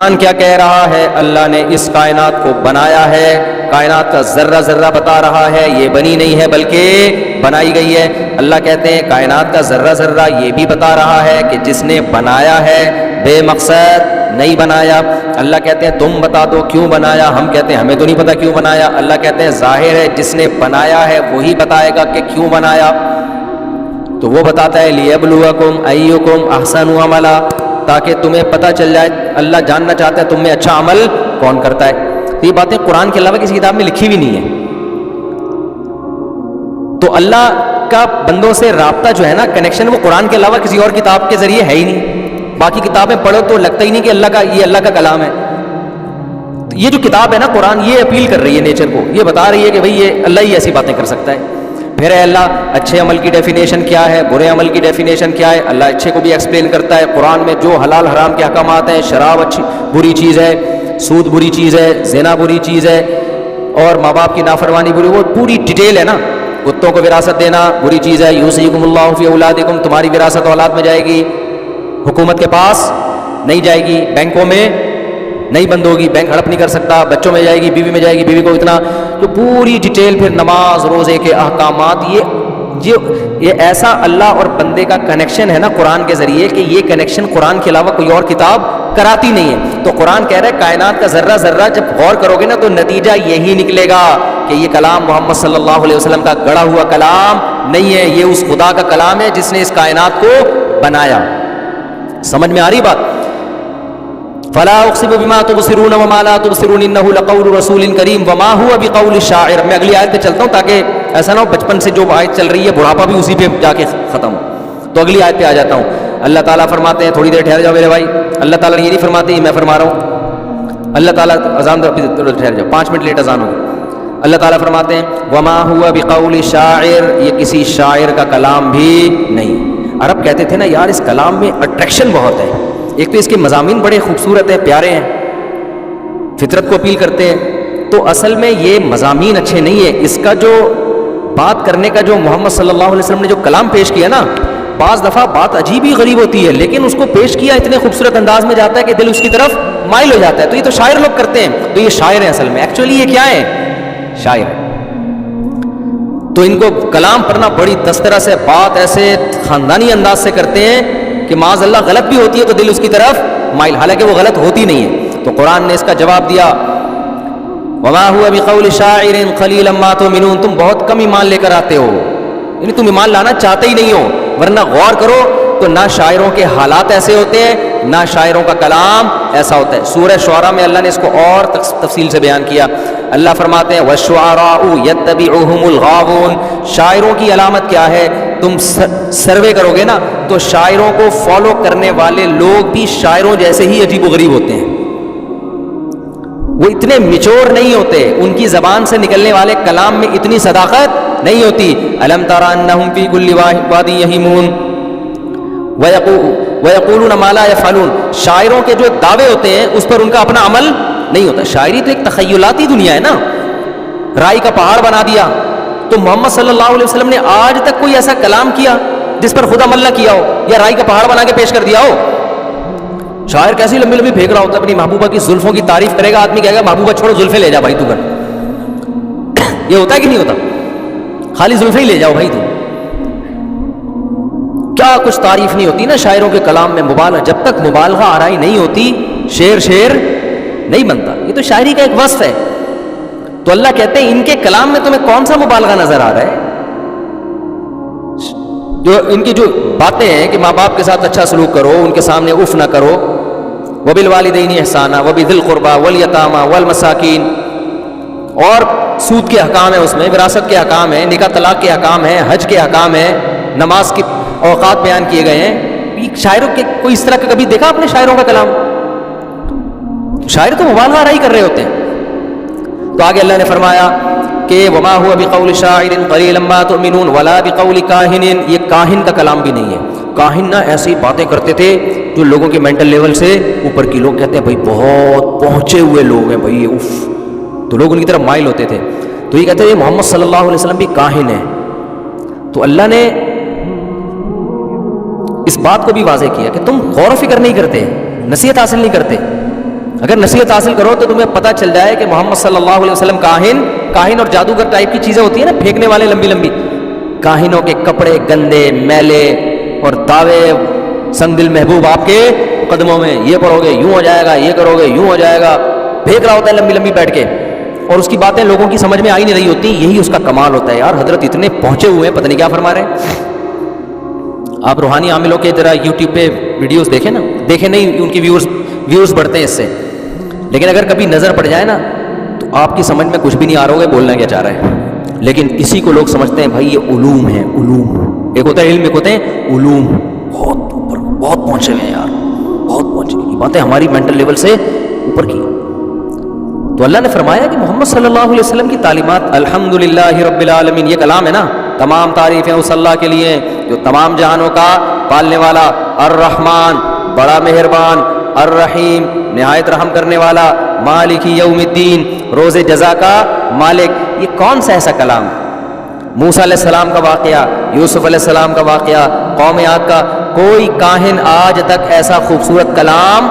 قرآن کیا کہہ رہا ہے؟ اللہ نے اس کائنات کو بنایا ہے، کائنات کا ذرہ ذرہ بتا رہا ہے، یہ بنی نہیں ہے بلکہ بنائی گئی ہے۔ اللہ کہتے ہیں کائنات کا ذرہ ذرہ یہ بھی بتا رہا ہے کہ جس نے بنایا ہے بے مقصد نہیں بنایا۔ اللہ کہتے ہیں تم بتا دو کیوں بنایا، ہم کہتے ہیں ہمیں تو نہیں پتا کیوں بنایا۔ اللہ کہتے ہیں ظاہر ہے جس نے بنایا ہے وہی بتائے گا کہ کیوں بنایا، تو وہ بتاتا ہے لیبلوکم ایکم احسن عملا، تاکہ تمہیں پتہ چل جائے، اللہ جاننا چاہتا ہے تم میں اچھا عمل کون کرتا ہے۔ تو یہ باتیں قرآن کے علاوہ کسی کتاب میں لکھی بھی نہیں ہے۔ تو اللہ کا بندوں سے رابطہ جو ہے نا، کنیکشن، وہ قرآن کے علاوہ کسی اور کتاب کے ذریعے ہے ہی نہیں۔ باقی کتابیں پڑھو تو لگتا ہی نہیں کہ یہ اللہ کا کلام ہے۔ یہ جو کتاب ہے نا قرآن، یہ اپیل کر رہی ہے نیچر کو، یہ بتا رہی ہے کہ بھئی یہ اللہ ہی ایسی باتیں کر سکتا ہے۔ پھر ہے اللہ اچھے عمل کی ڈیفینیشن کیا ہے، برے عمل کی ڈیفینیشن کیا ہے، اللہ اچھے کو بھی ایکسپلین کرتا ہے۔ قرآن میں جو حلال حرام کے احکامات ہیں، شراب اچھی بری چیز ہے، سود بری چیز ہے، زنا بری چیز ہے، اور ماں باپ کی نافرمانی بری، وہ پوری ڈیٹیل ہے نا۔ کتوں کو وراثت دینا بری چیز ہے، یوصیکم اللہ فی اولادکم، تمہاری وراثت اولاد میں جائے گی، حکومت کے پاس نہیں جائے گی، بینکوں میں نہیں بند ہوگی، بینک ہڑپ نہیں کر سکتا، بچوں میں جائے گی، بیوی میں جائے گی، بیوی کو اتنا، جو پوری ڈیٹیل۔ پھر نماز روزے کے احکامات، یہ ایسا اللہ اور بندے کا کنیکشن ہے نا قرآن کے ذریعے کہ یہ کنیکشن قرآن کے علاوہ کوئی اور کتاب کراتی نہیں ہے۔ تو قرآن کہہ رہا ہے کائنات کا ذرہ ذرہ جب غور کرو گے نا تو نتیجہ یہی نکلے گا کہ یہ کلام محمد صلی اللہ علیہ وسلم کا گڑھا ہوا کلام نہیں ہے، یہ اس خدا کا کلام ہے جس نے اس کائنات کو بنایا۔ سمجھ میں آ رہی بات؟ فلا اقسم بما تبصرون وما لا تبصرون انه لقول رسول کریم وما هو بقول شاعر۔ میں اگلی آیت پہ چلتا ہوں تاکہ ایسا نہ ہو بچپن سے جو آیت چل رہی ہے بڑھاپا بھی اسی پہ جا کے ختم ہو۔ تو اگلی آیت پہ آ جاتا ہوں۔ اللہ تعالیٰ فرماتے ہیں، تھوڑی دیر ٹھہر جاؤ میرے بھائی، اللہ تعالیٰ یہ نہیں فرماتے میں فرما رہا ہوں۔ اللہ تعالیٰ اذان ٹھہر جاؤ، 5 منٹ لیٹ اذان ہوگی۔ اللہ تعالیٰ فرماتے ہیں وما هو بقول شاعر، یہ کسی شاعر کا کلام بھی نہیں۔ عرب کہتے تھے نا یار اس کلام میں اٹریکشن بہت ہے، ایک تو اس کے مضامین بڑے خوبصورت ہیں، پیارے ہیں، فطرت کو اپیل کرتے ہیں، تو اصل میں یہ مضامین اچھے نہیں ہیں۔ اس کا جو بات کرنے کا جو محمد صلی اللہ علیہ وسلم نے جو کلام پیش کیا نا، بعض دفعہ بات عجیب ہی غریب ہوتی ہے لیکن اس کو پیش کیا اتنے خوبصورت انداز میں جاتا ہے کہ دل اس کی طرف مائل ہو جاتا ہے۔ تو یہ تو شاعر لوگ کرتے ہیں، تو یہ شاعر ہیں اصل میں، ایکچولی یہ کیا ہے؟ شاعر ہے۔ تو ان کو کلام پڑھنا بڑی دسترس سے، بات ایسے خاندانی انداز سے کرتے ہیں کہ معاذ اللہ غلط بھی ہوتی ہے تو دل اس کی طرف مائل، حالانکہ وہ غلط ہوتی نہیں ہے۔ تو قرآن نے اس کا جواب دیا وما هو بقول شاعر قلیلا ما تؤمنون، تم بہت کم ایمان لے کر آتے ہو، یعنی تم ایمان لانا چاہتے ہی نہیں ہو، ورنہ غور کرو تو نہ شاعروں کے حالات ایسے ہوتے ہیں نہ شاعروں کا کلام ایسا ہوتا ہے۔ سورہ شعراء میں اللہ نے اس کو اور تفصیل سے بیان کیا۔ اللہ فرماتے ہیں وَالشُّعَرَاءُ يَتَّبِعُهُمُ الْغَاوُونَ، شاعروں کی علامت کیا ہے؟ تم سروے کرو گے نا تو شاعروں کو فالو کرنے والے لوگ بھی شاعروں جیسے ہی عجیب و غریب ہوتے ہیں، وہ اتنے میچور نہیں ہوتے، ان کی زبان سے نکلنے والے کلام میں اتنی صداقت نہیں ہوتی۔ أَلَمْ تَرَ أَنَّهُمْ فِي كُلِّ وَادٍ يَهِيمُونَ وَيَقُولُونَ مَا لَا يَفْعَلُونَ، شاعروں کے جو دعوے ہوتے ہیں اس پر ان کا اپنا عمل نہیں ہوتا۔ شاعری تو ایک تخیلاتی دنیا ہے نا، رائی کا پہاڑ بنا دیا۔ تو محمد صلی اللہ علیہ وسلم نے آج تک کوئی ایسا کلام کیا جس پر خود عمل نہ کیا ہو یا رائی کا پہاڑ بنا کے پیش کر دیا ہو؟ شاعر کیسی لمبی لمبی پھینک رہا ہوتا ہے، اپنی محبوبہ کی زلفوں کی تعریف کرے گا، آدمی کہے گا محبوبہ چھوڑو زلفیں لے جا بھائی تو گھر۔ یہ ہوتا ہے کہ نہیں ہوتا؟ خالی زلفیں ہی لے جاؤ بھائی تو، کیا کچھ تعریف نہیں ہوتی نا شاعروں کے کلام میں۔ مبالغہ، جب تک مبالغہ آرائی نہیں ہوتی شعر نہیں بنتا۔ یہ تو شاعری کا ایک وصف ہے۔ تو اللہ کہتے ہیں ان کے کلام میں تمہیں کون سا مبالغہ نظر آ رہا ہے؟ جو ان کی جو باتیں ہیں کہ ماں باپ کے ساتھ اچھا سلوک کرو، ان کے سامنے اف نہ کرو، وَبِالْوَالِدَيْنِ إِحْسَانًا وَبِذِي الْقُرْبَىٰ وَالْيَتَامَىٰ وَالْمَسَاكِينِ، اور سود کے احکام ہیں، اس میں وراثت کے احکام ہیں، نکاح طلاق کے احکام ہیں، حج کے احکام ہیں، نماز کے اوقات بیان کیے گئے ہیں۔ شاعروں کے کوئی اس طرح کا کبھی دیکھا آپ نے شاعروں کا کلام؟ شاعر تو مبالغہ آرائی کر رہے ہوتے ہیں۔ تو آگے اللہ نے فرمایا کہ وما هو بقول شاعر قليلا ما تؤمنون ولا بقول کاہن، یہ کاہن کا کلام بھی نہیں ہے۔ کاہن نہ ایسی باتیں کرتے تھے جو لوگوں کے مینٹل لیول سے اوپر کی، لوگ کہتے ہیں بھائی بہت پہنچے ہوئے لوگ ہیں بھائی، اف، تو لوگ ان کی طرف مائل ہوتے تھے۔ تو یہ کہتے ہیں محمد صلی اللہ علیہ وسلم بھی کاہن ہے۔ تو اللہ نے اس بات کو بھی واضح کیا کہ تم غور و فکر نہیں کرتے، نصیحت حاصل نہیں کرتے، اگر نصیحت حاصل کرو تو تمہیں پتہ چل جائے کہ محمد صلی اللہ علیہ وسلم کاہن اور جادوگر ٹائپ کی چیزیں ہوتی ہیں نا، پھینکنے والے لمبی لمبی، کاہنوں کے کپڑے گندے میلے اور دعوے، سنگ دل محبوب آپ کے قدموں میں، یہ پڑھو گے یوں ہو جائے گا، یہ کرو گے یوں ہو جائے گا، پھینک رہا ہوتا ہے لمبی لمبی بیٹھ کے، اور اس کی باتیں لوگوں کی سمجھ میں آئی نہیں رہی ہوتی. یہی اس کا کمال ہوتا ہے یار. حضرت اتنے پہنچے ہوئے ہیں، پتہ نہیں کیا فرما رہے ہیں. آپ روحانی عاملوں کے ذرا یوٹیوب پہ ویڈیوز دیکھیں نا، دیکھیں نہیں ان کی ویوز بڑھتے ہیں اس سے، لیکن اگر کبھی نظر پڑ جائے نا تو آپ کی سمجھ میں کچھ بھی نہیں آ رہا ہوگا بولنا کیا چاہ رہا ہے. لیکن اسی کو لوگ سمجھتے ہیں بھائی یہ علوم ہے. علوم ایک ہوتا ہے علم، ایک ہوتے ہیں علوم. بہت اوپر، بہت پہنچے ہوئے ہیں یار، بہت پہنچے. یہ باتیں ہماری مینٹل لیول سے اوپر کی. تو اللہ نے فرمایا کہ محمد صلی اللہ علیہ وسلم کی تعلیمات، الحمدللہ رب العالمین، یہ کلام ہے نا، تمام تعریفیں اس اللہ کے لیے جو تمام جہانوں کا پالنے والا، الرحمن بڑا مہربان، الرحیم نہایت رحم کرنے والا، مالک یوم الدین روز جزا کا مالک. یہ کون سا ایسا کلام ہے؟ موسیٰ علیہ السلام کا واقعہ، یوسف علیہ السلام کا واقعہ، قوم عاد کا. کوئی کاہن آج تک ایسا خوبصورت کلام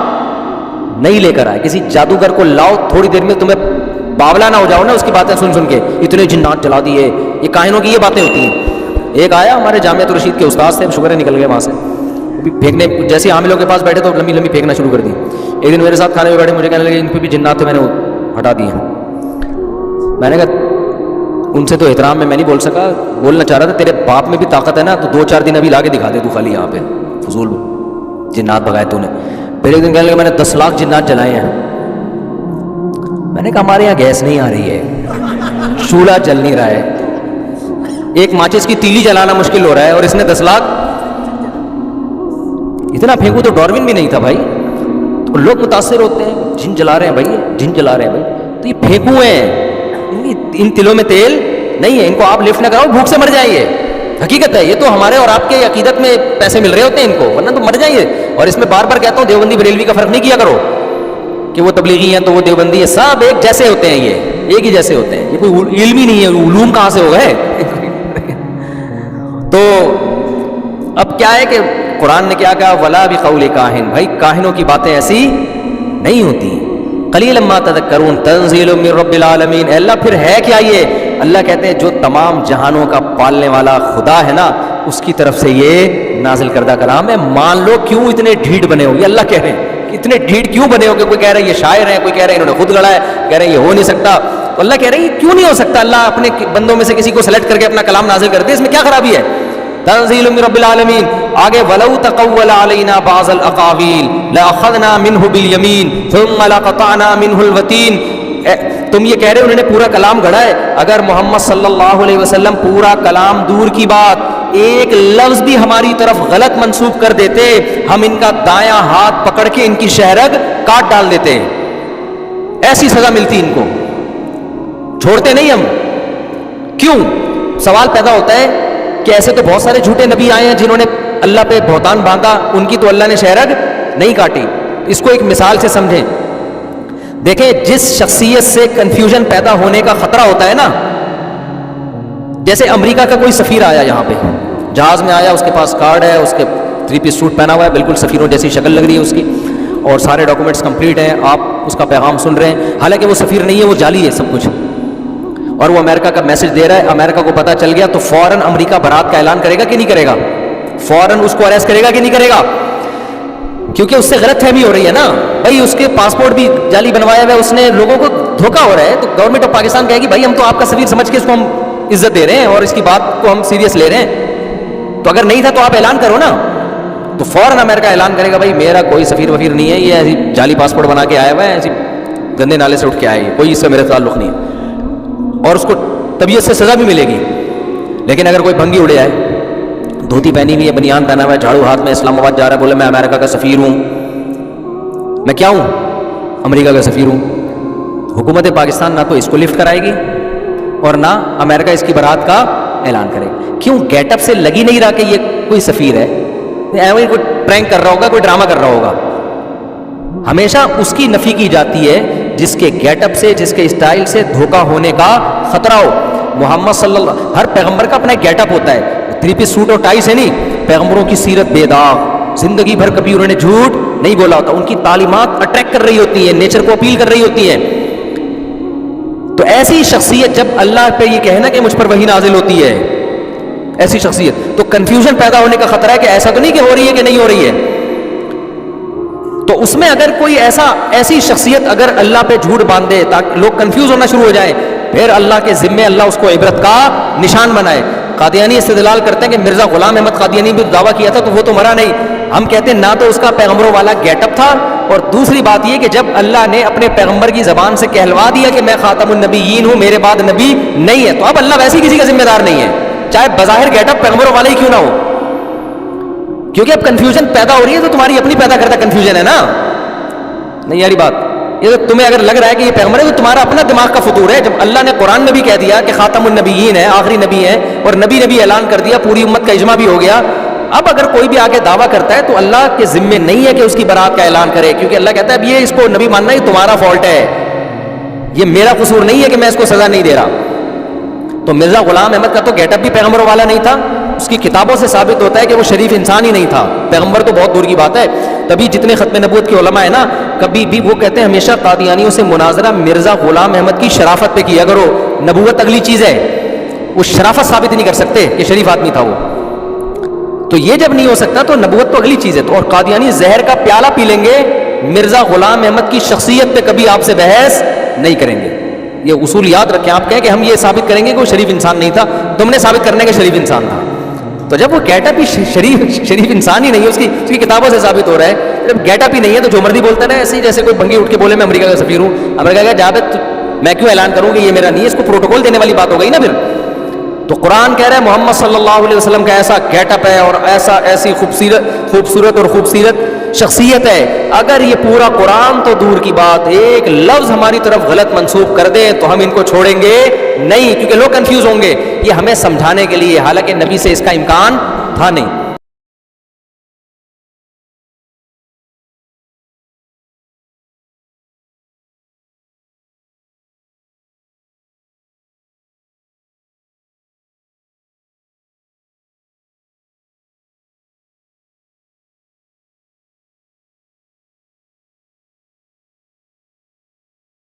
نہیں لے کر آئے. کسی جادوگر کو لاؤ، تھوڑی دیر میں تمہیں باولا نہ ہو جاؤ نا اس کی باتیں سن سن کے، اتنے جنات جلا دیے. یہ کاہنوں کی یہ باتیں ہوتی ہیں. ایک آیا ہمارے جامعۃ الرشید کے استاد سے، شکر ہے نکل گئے وہاں سے، پھینکنے جیسے عاملوں کے پاس بیٹھے تو لمبی لمبی پھینکنا شروع کر دی. ایک دن میرے ساتھ کھانے میں بیٹھے، مجھے کہنے لگے ان پہ بھی جنات تھے، میں نے ہٹا دیے. میں نے کہا ان سے تو احترام میں نہیں بول سکا، بولنا چاہ رہا تھا تیرے باپ میں بھی طاقت ہے نا تو 2-4 دن ابھی لا کے دکھا دے تو خالی یہاں پہ فضول جنات بگائے تو نے. پھر ایک دن کہنے لگا میں نے 10 لاکھ جنات جلائے ہیں. میں نے کہا ہمارے یہاں گیس نہیں آ رہی ہے، چولہا جل نہیں رہا ہے، ایک ماچس کی تیلی جلانا مشکل ہو رہا ہے اور اس نے 10 لاکھ. اتنا پھینکو تو ڈاروین بھی نہیں تھا بھائی. تو لوگ متاثر ہوتے ہیں، جن جلا رہے ہیں بھائی، جن جلا رہے ہیں بھائی. تو یہ پھینکو ہیں، ان تلوں میں تیل نہیں ہے، ان کو آپ لفٹ نہ کراؤ بھوک سے مر جائیں گے. حقیقت ہے یہ تو ہمارے اور آپ کے عقیدت میں پیسے مل رہے ہوتے ہیں ان کو، ورنہ تو مر جائیں گے. اور اس میں بار بار کہتا ہوں دیوبندی بریلوی کا فرق نہیں کیا کرو کہ وہ تبلیغی ہیں تو وہ دیوبندی ہے. سب ایک جیسے ہوتے ہیں، یہ ایک ہی جیسے ہوتے ہیں. یہ کوئی علم ہی نہیں ہے، علوم کہاں سے ہو گئے. تو اب کیا ہے کہ قرآن نے کیا کہا، ولا بقول کاہن. بھائی کاہنوں کی باتیں ایسی نہیں ہوتی. قلیلا ما تذکرون تنزیل من رب العالمین. اللہ پھر ہے کیا یہ؟ اللہ کہتے ہیں جو تمام جہانوں کا پالنے والا خدا ہے نا، اس کی طرف سے یہ نازل کردہ کلام ہے. مان لو کیوں اتنے ڈھیٹ بنے ہو. یہ اللہ کہہ رہے ہیں کہ اتنے ڈھیٹ کیوں بنے ہو کہ کوئی کہہ رہا ہے یہ شاعر ہیں، کوئی کہہ رہا ہے انہوں نے خود گڑھا ہے، کہہ رہے ہیں یہ ہو نہیں سکتا. تو اللہ کہہ رہے ہیں یہ کیوں نہیں ہو سکتا؟ اللہ اپنے بندوں میں سے کسی کو سلیکٹ کر کے اپنا کلام نازل کرتے ہیں، اس میں کیا خرابی ہے؟ تنزیل من رب العالمین. آگے ولو تقول علینا بعض الاقاویل لاخذنا منه بالیمین ثم لقطعنا منه الوتین. تم یہ کہہ رہے انہوں نے پورا کلام گھڑا ہے. اگر محمد صلی اللہ علیہ وسلم پورا کلام دور کی بات، ایک لفظ بھی ہماری طرف غلط منسوب کر دیتے، ہم ان کا دایاں ہاتھ پکڑ کے ان کی شہرگ کاٹ ڈال دیتے. ایسی سزا ملتی ان کو، چھوڑتے نہیں ہم. کیوں؟ سوال پیدا ہوتا ہے کہ ایسے تو بہت سارے جھوٹے نبی آئے ہیں جنہوں نے اللہ پہ بہتان باندھا، ان کی تو اللہ نے شہرگ نہیں کاٹی. اس کو ایک مثال سے سمجھیں. دیکھیں جس شخصیت سے کنفیوژن پیدا ہونے کا خطرہ ہوتا ہے نا، جیسے امریکہ کا کوئی سفیر آیا یہاں پہ، جہاز میں آیا، اس کے پاس کارڈ ہے، اس کے 3 پیس سوٹ پہنا ہوا ہے، بالکل سفیروں جیسی شکل لگ رہی ہے اس کی، اور سارے ڈاکومنٹس کمپلیٹ ہیں، آپ اس کا پیغام سن رہے ہیں. حالانکہ وہ سفیر نہیں ہے، وہ جعلی ہے سب کچھ، اور وہ امریکہ کا میسج دے رہا ہے. امریکہ کو پتہ چل گیا تو فوراً امریکہ برات کا اعلان کرے گا کہ نہیں کرے گا؟ فوراً اس کو اریسٹ کرے گا کہ نہیں کرے گا؟ کیونکہ اس سے غلط فہمی ہو رہی ہے نا بھائی. اس کے پاسپورٹ بھی جعلی بنوایا ہوا ہے، اس نے لوگوں کو دھوکہ ہو رہا ہے. تو گورنمنٹ آف پاکستان کہے گی بھائی ہم تو آپ کا سفیر سمجھ کے اس کو ہم عزت دے رہے ہیں اور اس کی بات کو ہم سیریس لے رہے ہیں. تو اگر نہیں تھا تو آپ اعلان کرو نا. تو فوراً امریکہ اعلان کرے گا بھائی میرا کوئی سفیر وفیر نہیں ہے، یہ ایسی جعلی پاسپورٹ بنا کے آیا ہوا ہے، ایسی گندے نالے سے اٹھ کے آئے، کوئی اس سے میرے تعلق نہیں ہے. اور اس کو طبیعت سے سزا بھی ملے گی. لیکن اگر کوئی بھنگی اڑے آئے، دھوتی پہنی ہوئی ہے، بنیان پہنا ہوا ہے، جھاڑو ہاتھ میں، اسلام آباد جا رہا ہے، بولے میں امریکہ کا سفیر ہوں. میں کیا ہوں؟ امریکہ کا سفیر ہوں. حکومت پاکستان نہ تو اس کو لفٹ کرائے گی اور نہ امریکہ اس کی برات کا اعلان کرے گا. کیوں؟ گیٹ اپ سے لگی نہیں رہا کہ یہ کوئی سفیر ہے، کوئی پرینک کر رہا ہوگا، کوئی ڈرامہ کر رہا ہوگا. ہمیشہ اس کی نفی کی جاتی ہے جس کے گیٹ اپ سے، جس کے اسٹائل سے دھوکہ ہونے کا خطرہ ہو. محمد صلی اللہ، ہر پیغمبر کا اپنا ایک گیٹ اپ ہوتا ہے. 3 پیس سوٹ اور ٹائی سے نہیں. پیغمبروں کی سیرت بے داغ، زندگی بھر کبھی انہوں نے جھوٹ نہیں بولا ہوتا. ان کی تعلیمات اٹریکٹ کر رہی ہوتی ہیں, نیچر کو اپیل کر رہی ہوتی ہیں. تو ایسی شخصیت جب اللہ پہ یہ کہے نا کہ مجھ پر وحی نازل ہوتی ہے, ایسی شخصیت, تو کنفیوژن پیدا ہونے کا خطرہ ہے کہ ایسا تو نہیں کہ ہو رہی ہے کہ نہیں ہو رہی ہے. تو اس میں اگر کوئی ایسی شخصیت اگر اللہ پہ جھوٹ باندھے تاکہ لوگ کنفیوز ہونا شروع ہو جائیں, پھر اللہ کے ذمے اللہ اس کو عبرت کا نشان بنائے. قادیانی استدلال کرتے ہیں کہ مرزا غلام احمد قادیانی بھی دعویٰ کیا تھا تو وہ تو مرا نہیں. ہم کہتے ہیں نہ تو اس کا پیغمبروں والا گیٹ اپ تھا, اور دوسری بات یہ کہ جب اللہ نے اپنے پیغمبر کی زبان سے کہلوا دیا کہ میں خاتم النبیین ہوں, میرے بعد نبی نہیں ہے, تو اب اللہ ویسے کسی کا ذمہ دار نہیں ہے, چاہے بظاہر گیٹ اپ پیغمبروں والا ہی کیوں نہ ہو. کیونکہ اب کنفیوژن پیدا ہو رہی ہے تو تمہاری اپنی پیدا کرتا کنفیوژن ہے نا, نہیں یاری بات. یہ تو تمہیں اگر لگ رہا ہے کہ یہ پیغمبر ہے تو تمہارا اپنا دماغ کا فطور ہے. جب اللہ نے قرآن میں بھی کہہ دیا کہ خاتم النبیین ہے, آخری نبی ہے, اور نبی اعلان کر دیا, پوری امت کا اجماع بھی ہو گیا. اب اگر کوئی بھی آگے دعویٰ کرتا ہے تو اللہ کے ذمے نہیں ہے کہ اس کی برات کا اعلان کرے, کیونکہ اللہ کہتا ہے اب یہ اس کو نبی ماننا یہ تمہارا فالٹ ہے, یہ میرا قصور نہیں ہے کہ میں اس کو سزا نہیں دے رہا. تو مرزا غلام احمد کا تو گیٹ اپ بھی پیغمبروں والا نہیں تھا, اس کی کتابوں سے ثابت ہوتا ہے کہ وہ شریف انسان ہی نہیں تھا. پیغمبر تو بہت دور کی بات ہے. تبھی جتنے ختم نبوت کے علماء ہیں نا, کبھی بھی وہ کہتے ہیں ہمیشہ قادیانیوں سے مناظرہ مرزا غلام احمد کی شرافت پہ کیا کرو, نبوت اگلی چیز ہے, وہ شرافت ثابت ہی نہیں کر سکتے کہ شریف آدمی تھا وہ. تو یہ جب نہیں ہو سکتا تو نبوت تو اگلی چیز ہے. تو اور قادیانی زہر کا پیالہ پی لیں گے, مرزا غلام احمد کی شخصیت پہ کبھی آپ سے بحث نہیں کریں گے. یہ اصول یاد رکھیں. آپ کہیں کہ ہم یہ ثابت کریں گے کہ وہ شریف انسان نہیں تھا, تم نے ثابت کرنے کے شریف انسان تھا. تو جب وہ گیٹ اپ ہی شریف انسان ہی نہیں ہے, اس کی کتابوں سے ثابت ہو رہا ہے, جب گیٹ اپ ہی نہیں ہے تو جو مرضی بولتا ہے, ایسے ہی جیسے کوئی بھنگی اٹھ کے بولے میں امریکہ کا سفیر ہوں, امریکہ کا جاوید میں کیوں اعلان کروں کہ یہ میرا نہیں ہے, اس کو پروٹوکول دینے والی بات ہو گئی نا پھر. تو قرآن کہہ رہا ہے محمد صلی اللہ علیہ وسلم کا ایسا گیٹ اپ ہے اور ایسی خوبصورت اور خوبصورت شخصیت ہے. اگر یہ پورا قرآن تو دور کی بات, ایک لفظ ہماری طرف غلط منسوب کر دیں تو ہم ان کو چھوڑیں گے نہیں, کیونکہ لوگ کنفیوز ہوں گے. یہ ہمیں سمجھانے کے لیے, حالانکہ نبی سے اس کا امکان تھا نہیں.